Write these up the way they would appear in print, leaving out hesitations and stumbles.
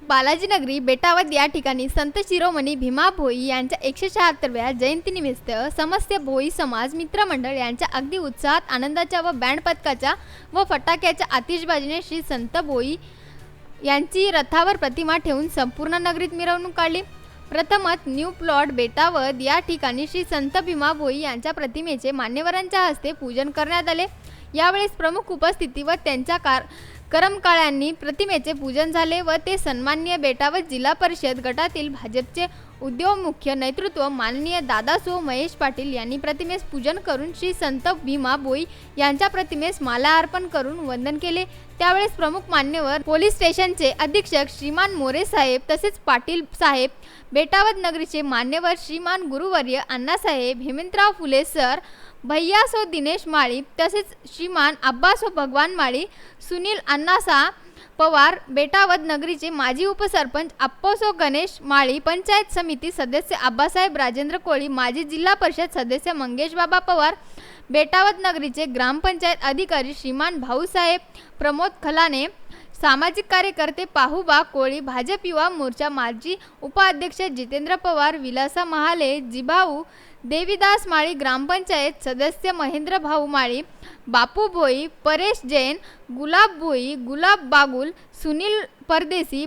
बालाजीनगरी बेटावद या ठिकाणी संत शिरोमणी भीमा भोई यांच्या 176व्या जयंतीनिमित्त समस्त भोई समाज मित्रमंडळ यांच्या अगदी उत्साहात आनंदाच्या व बँड पथकाच्या व फटाक्याच्या आतिषबाजीने श्री संत भोई यांची रथावर प्रतिमा ठेवून संपूर्ण नगरीत मिरवणूक काढली। प्रथमच न्यू प्लॉट बेटावद या ठिकाणी श्री संत भीमा भोई यांच्या प्रतिमेचे मान्यवरांच्या हस्ते पूजन करण्यात आले। यावेळेस प्रमुख उपस्थिती व त्यांच्या कर्मकाळ्यांनी प्रतिमेचे पूजन झाले व ते सन्माननीय बेटावद जिल्हा परिषद गटातील भाजपचे उद्योगमुख्य नेतृत्व माननीय दादासो महेश पाटील यांनी प्रतिमेस पूजन करून श्री संत भीमा भोई यांच्या प्रतिमेस माला अर्पण करून वंदन केले। त्यावेळेस प्रमुख मान्यवर पोलीस स्टेशनचे अधीक्षक श्रीमान मोरे साहेब तसेच पाटील साहेब, बेटावद नगरीचे मान्यवर श्रीमान गुरुवर्य अण्णासाहेब हेमंतराव फुले सर, भैयासो दिनेश माळी तसेच श्रीमान अब्बासो भगवान माळी, सुनील अण्णासा पवार, बेटावद नगरीचे माजी उपसरपंच अप्पोसो गणेश माळी, पंचायत समिती सदस्य आबासाहेब राजेंद्र कोळी, माजी जिल्हा परिषद सदस्य मंगेश बाबा पवार, बेटावद नगरीचे ग्रामपंचायत अधिकारी श्रीमान भाऊसाहेब प्रमोद खलाने, सामाजिक कार्यकर्ते पाहुबा कोळी, भाजप युवा मोर्चा माजी उपाध्यक्ष जितेंद्र पवार, विलासा महाले, जिभाऊ देवीदास माळी, ग्रामपंचायत सदस्य महेंद्र भाऊ माळी, बापू भोई, परेश जैन, गुलाब भोई, गुलाब बागुल, सुनील परदेसी,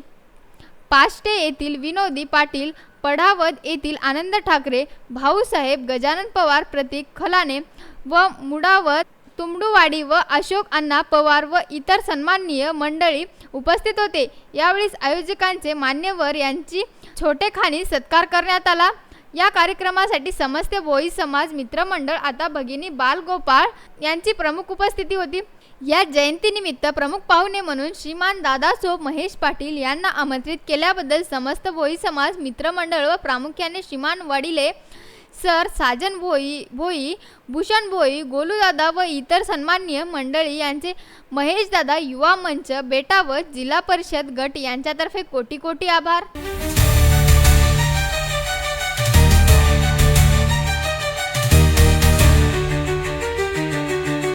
पाष्टे येथील विनोदी पाटील, पढावद येथील आनंद ठाकरे, भाऊसाहेब गजानन पवार, प्रतीक खलाने व मुडावद तुमडुवाडी व अशोक अण्णा पवार व इतर सन्माननीय मंडळी उपस्थित होते। यावेळी आयोजकांचे मान्यवर यांची छोटेखानी सत्कार करण्यात आला। या कार्यक्रमासाठी समस्त भोई समाज मित्रमंडळ आता भगिनी बालगोपाळ यांची प्रमुख उपस्थिती होती। या जयंतीनिमित्त प्रमुख पाहुणे म्हणून श्रीमान दादासो महेश पाटील यांना आमंत्रित केल्याबद्दल समस्त भोई समाज मित्रमंडळ व प्रामुख्याने श्रीमान वडिले सर, साजन भोई, भूषण भोई, गोलूदादा व इतर सन्माननीय मंडळी यांचे महेश दादा युवा मंच बेटावद जिल्हा परिषद गट यांच्यातर्फे कोटी कोटी आभार।